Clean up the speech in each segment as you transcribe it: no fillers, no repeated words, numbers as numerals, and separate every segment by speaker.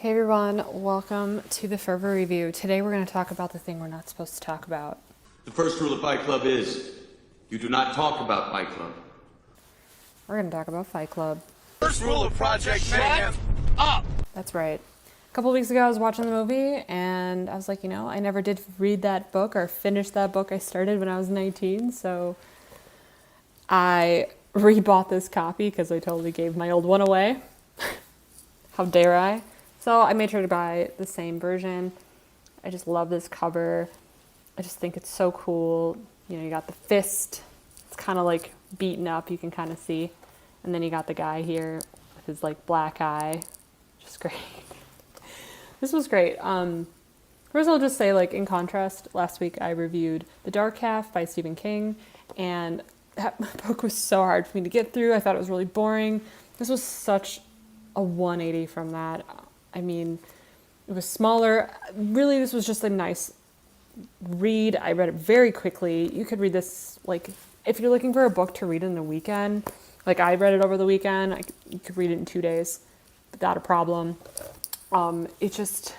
Speaker 1: Hey everyone, welcome to the Fervor Review. Today we're going to talk about the thing we're not supposed to talk about.
Speaker 2: The first rule of Fight Club is, you do not talk about Fight Club.
Speaker 1: We're going to talk about Fight Club.
Speaker 2: First rule of Project Mayhem. Up!
Speaker 1: That's right. A couple weeks ago I was watching the movie and I was like, I never did read that book or finish that book I started when I was 19, so I rebought this copy because I totally gave my old one away. How dare I? So I made sure to buy the same version. I just love this cover. I just think it's so cool. You got the fist. It's kind of like beaten up, you can kind of see. And then you got the guy here with his black eye. Just great. This was great. First I'll just say, in contrast, last week I reviewed The Dark Half by Stephen King, and that book was so hard for me to get through. I thought it was really boring. This was such a 180 from that. I mean, it was smaller. Really, this was just a nice read. I read it very quickly. You could read this, if you're looking for a book to read in a weekend, I read it over the weekend. You could read it in 2 days without a problem. It just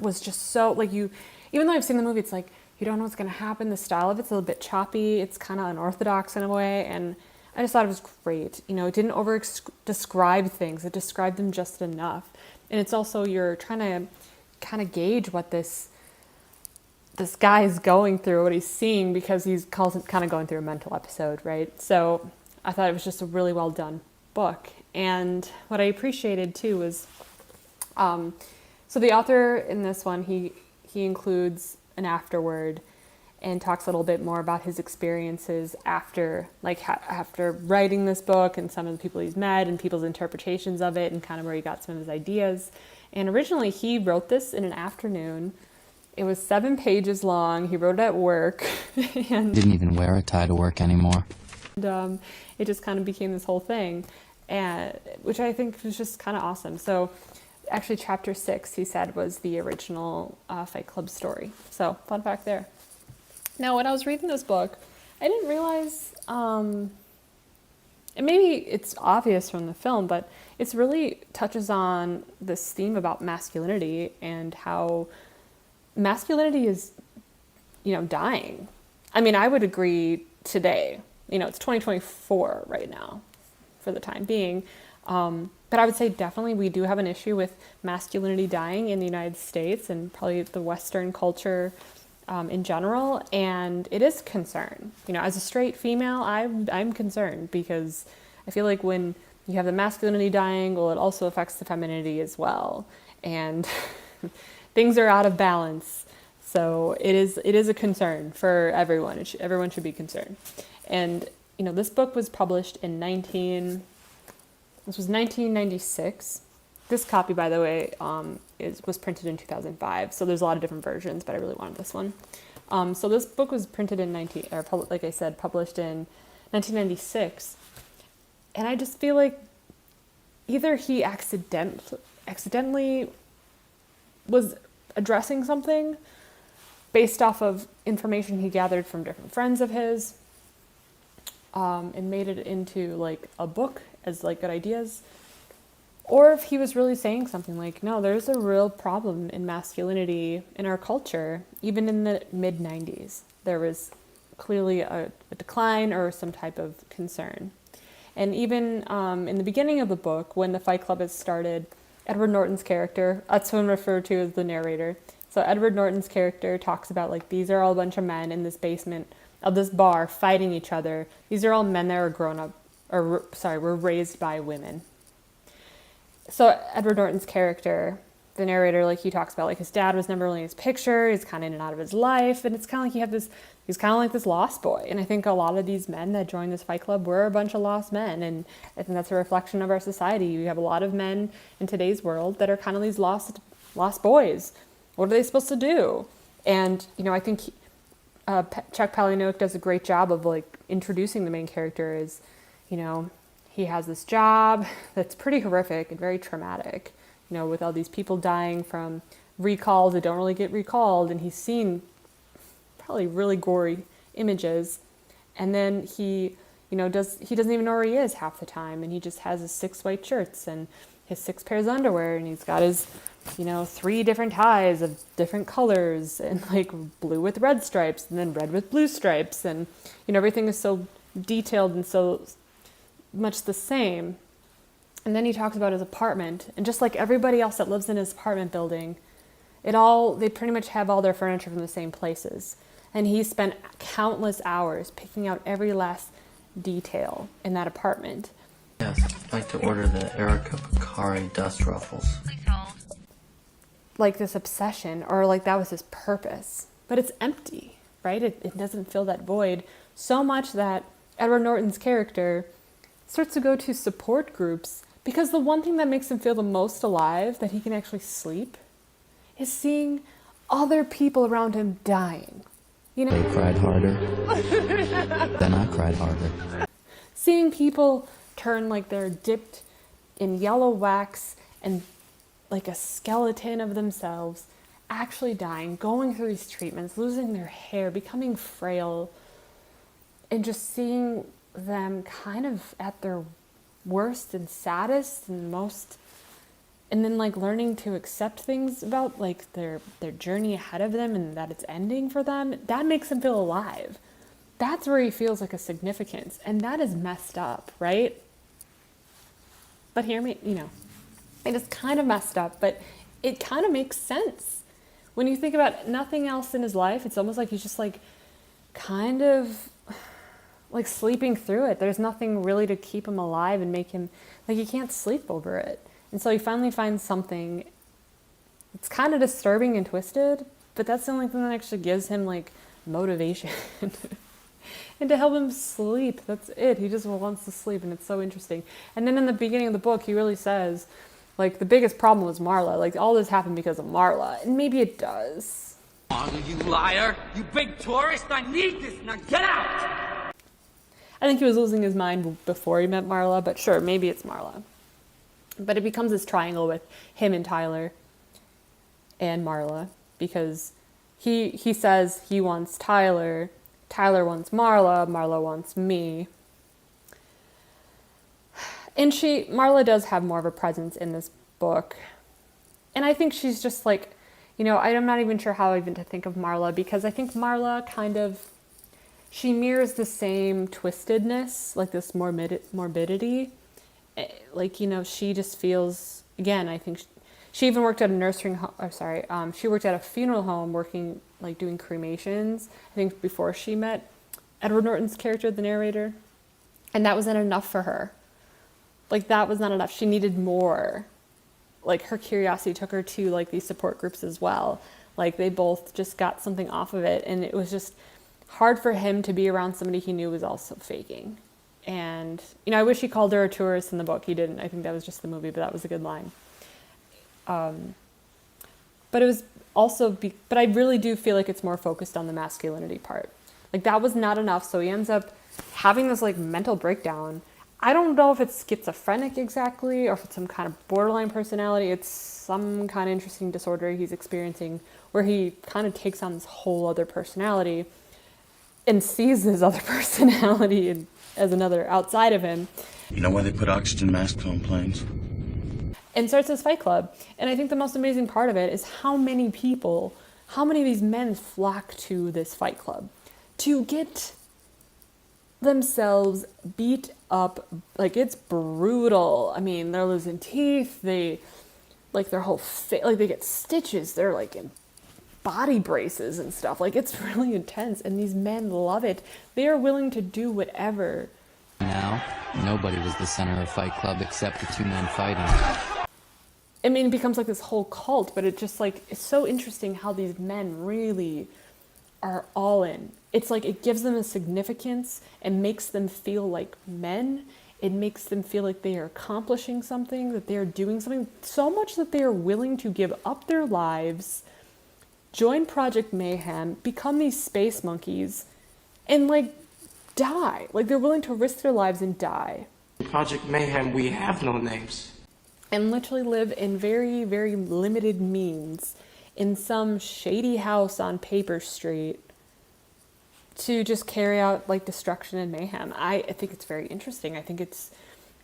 Speaker 1: was just so, even though I've seen the movie, it's you don't know what's going to happen. The style of it's a little bit choppy. It's kind of unorthodox in a way, and I just thought it was great. It didn't over-describe things. It described them just enough. And it's also, you're trying to kind of gauge what this guy is going through, what he's seeing, because he's kind of going through a mental episode, right? So I thought it was just a really well done book. And what I appreciated too was, so the author in this one, he includes an afterword and talks a little bit more about his experiences after writing this book and some of the people he's met and people's interpretations of it and kind of where he got some of his ideas. And originally he wrote this in an afternoon. It was 7 pages long. He wrote it at work. And
Speaker 3: didn't even wear a tie to work anymore.
Speaker 1: And it just kind of became this whole thing, and which I think was just kind of awesome. So actually chapter 6, he said, was the original Fight Club story. So fun fact there. Now, when I was reading this book, I didn't realize, and maybe it's obvious from the film, but it really touches on this theme about masculinity and how masculinity is, dying. I mean, I would agree today. It's 2024 right now for the time being. But I would say definitely we do have an issue with masculinity dying in the United States and probably the Western culture in general, and it is a concern. As a straight female, I'm concerned because I feel like when you have the masculinity dying, well, it also affects the femininity as well, and things are out of balance. So it is a concern for everyone. Everyone should be concerned. And this book was published in 1996. This copy, by the way, was printed in 2005. So there's a lot of different versions, but I really wanted this one. So this book was printed in published in 1996. And I just feel like either he accidentally was addressing something based off of information he gathered from different friends of his, and made it into a book as good ideas, or if he was really saying something no, there's a real problem in masculinity in our culture. Even in the mid-90s, there was clearly a decline or some type of concern. And even in the beginning of the book, when the Fight Club has started, Edward Norton's character, that's who I'm referred to as the narrator. So Edward Norton's character talks about these are all a bunch of men in this basement of this bar fighting each other. These are all men that were raised by women. So Edward Norton's character, the narrator, he talks about his dad was never really in his picture. He's kind of in and out of his life, and it's kind of he's kind of like this lost boy. And I think a lot of these men that joined this Fight Club were a bunch of lost men, and I think that's a reflection of our society. You have a lot of men in today's world that are kind of these lost boys. What are they supposed to do? And I think Chuck Palahniuk does a great job of introducing the main character as, he has this job that's pretty horrific and very traumatic, with all these people dying from recalls that don't really get recalled, and he's seen probably really gory images, and then he he doesn't even know where he is half the time, and he just has his 6 white shirts, and his 6 pairs of underwear, and he's got his, 3 different ties of different colors, and like blue with red stripes, and then red with blue stripes, and everything is so detailed and so much the same. And then he talks about his apartment, and just like everybody else that lives in his apartment building, they pretty much have all their furniture from the same places. And he spent countless hours picking out every last detail in that apartment.
Speaker 4: Yes, I'd like to order the Erica Picari dust ruffles.
Speaker 1: Like this obsession, or like that was his purpose. But it's empty, right? It doesn't fill that void so much that Edward Norton's character starts to go to support groups, because the one thing that makes him feel the most alive, that he can actually sleep, is seeing other people around him dying.
Speaker 3: They cried harder. Then I cried harder.
Speaker 1: Seeing people turn like they're dipped in yellow wax and like a skeleton of themselves, actually dying, going through these treatments, losing their hair, becoming frail, and just seeing them kind of at their worst and saddest and most, and then like learning to accept things about like their journey ahead of them and that it's ending for them, that makes him feel alive. That's where he feels like a significance, and that is messed up, right? But hear me, it is kind of messed up, but it kind of makes sense. When you think about nothing else in his life, it's almost like he's just like kind of like sleeping through it. There's nothing really to keep him alive and make him, like he can't sleep over it. And so he finally finds something. It's kind of disturbing and twisted, but that's the only thing that actually gives him like motivation and to help him sleep. That's it. He just wants to sleep, and it's so interesting. And then in the beginning of the book, he really says, like, the biggest problem was Marla. Like, all this happened because of Marla. And maybe it does.
Speaker 5: Marla, you liar! You big tourist! I need this! Now get out!
Speaker 1: I think he was losing his mind before he met Marla, but sure, maybe it's Marla. But it becomes this triangle with him and Tyler and Marla, because he says he wants Tyler, Tyler wants Marla, Marla wants me. And Marla does have more of a presence in this book. And I think she's just like, I'm not even sure how even to think of Marla, because I think Marla kind of, she mirrors the same twistedness, like this morbidity. Like, she just feels, again, I think she even worked at a nursing home, she worked at a funeral home working, like doing cremations, I think before she met Edward Norton's character, the narrator. And that wasn't enough for her. Like, that was not enough. She needed more. Like, her curiosity took her to, like, these support groups as well. Like, they both just got something off of it. And it was just hard for him to be around somebody he knew was also faking. And, I wish he called her a tourist in the book. He didn't. I think that was just the movie, but that was a good line. But it was also, but I really do feel like it's more focused on the masculinity part. Like, that was not enough. So he ends up having this, like, mental breakdown. I don't know if it's schizophrenic exactly, or if it's some kind of borderline personality. It's some kind of interesting disorder he's experiencing, where he kind of takes on this whole other personality and sees this other personality as another outside of him.
Speaker 6: You know why they put oxygen masks on planes?
Speaker 1: And starts this fight club. And I think the most amazing part of it is how many of these men flock to this fight club to get themselves beat up. Like, it's brutal. I mean, they're losing teeth. They, like, their whole face, like, they get stitches. They're, like, in body braces and stuff. Like, it's really intense. And these men love it. They are willing to do whatever.
Speaker 3: Now, nobody was the center of Fight Club except the 2 men fighting.
Speaker 1: I mean, it becomes like this whole cult, but it just, like, it's so interesting how these men really are all in. It's like it gives them a significance and makes them feel like men. It makes them feel like they are accomplishing something, that they are doing something, so much that they are willing to give up their lives, join Project Mayhem, become these space monkeys, and, like, die. Like, they're willing to risk their lives and die.
Speaker 7: Project Mayhem, we have no names.
Speaker 1: And literally live in very, very limited means in some shady house on Paper Street to just carry out, like, destruction and mayhem. I think it's very interesting. I think it's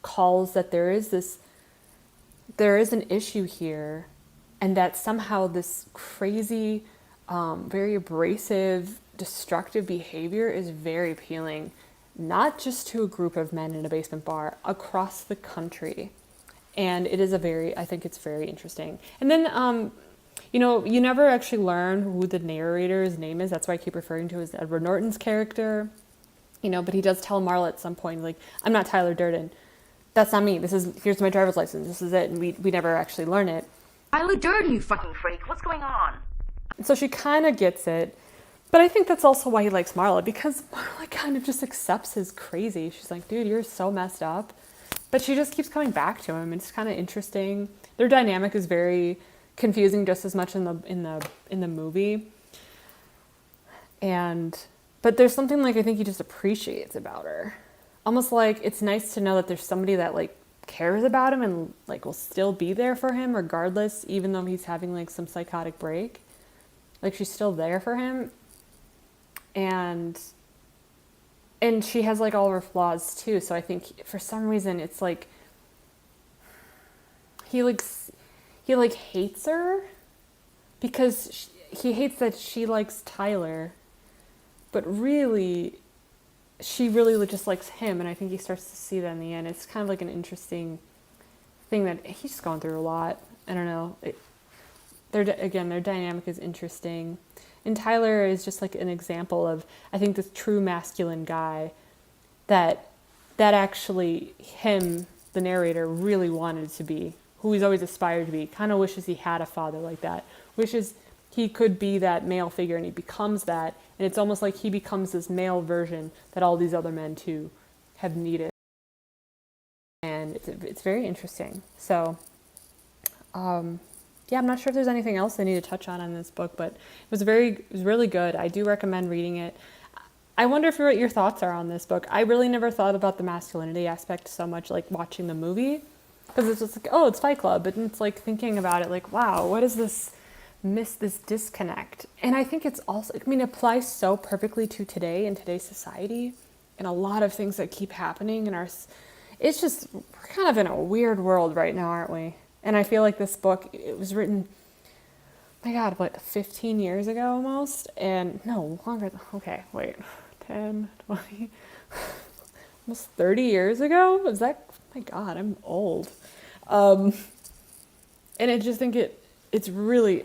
Speaker 1: calls that there is this there is an issue here, and that somehow this crazy, very abrasive, destructive behavior is very appealing, not just to a group of men in a basement bar, across the country. And it is I think it's very interesting. And then, you know, you never actually learn who the narrator's name is. That's why I keep referring to as Edward Norton's character. You know, but he does tell Marla at some point, like, I'm not Tyler Durden. That's not me. Here's my driver's license. This is it. And we never actually learn it.
Speaker 8: Tyler Durden, you fucking freak. What's going on?
Speaker 1: And so she kind of gets it. But I think that's also why he likes Marla, because Marla kind of just accepts his crazy. She's like, dude, you're so messed up. But she just keeps coming back to him. It's kind of interesting. Their dynamic is very confusing, just as much in the movie. But there's something, like, I think he just appreciates about her. Almost like it's nice to know that there's somebody that, like, cares about him and, like, will still be there for him regardless, even though he's having, like, some psychotic break. Like, she's still there for him. And she has, like, all her flaws too. So I think for some reason it's like he hates her because he hates that she likes Tyler, but really she really just likes him. And I think he starts to see that in the end. It's kind of like an interesting thing that he's just going through a lot. I don't know. Their dynamic is interesting. And Tyler is just like an example of, I think, this true masculine guy that actually him, the narrator, really wanted to be, who he's always aspired to be. Kind of wishes he had a father like that. Wishes he could be that male figure, and he becomes that. And it's almost like he becomes this male version that all these other men too have needed. And it's very interesting. So, yeah, I'm not sure if there's anything else I need to touch on this book, but it was really good. I do recommend reading it. I wonder what your thoughts are on this book. I really never thought about the masculinity aspect so much, like watching the movie, because it's just like, oh, it's Fight Club, but it's like thinking about it, like, wow, what is this disconnect? And I think it's also, I mean, it applies so perfectly to today and today's society, and a lot of things that keep happening in it's just, we're kind of in a weird world right now, aren't we? And I feel like this book, it was written, my God, 15 years ago almost? And no, longer, okay, wait, 10, 20, almost 30 years ago? Is that, my God, I'm old. And I just think it's really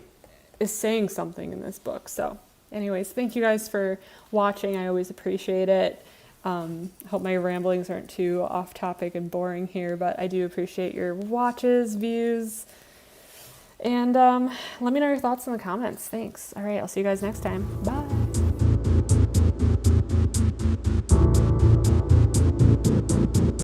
Speaker 1: is saying something in this book. So anyways, thank you guys for watching. I always appreciate it. Hope my ramblings aren't too off topic and boring here, but I do appreciate your watches, views, and let me know your thoughts in the comments. Thanks. All right, I'll see you guys next time. Bye.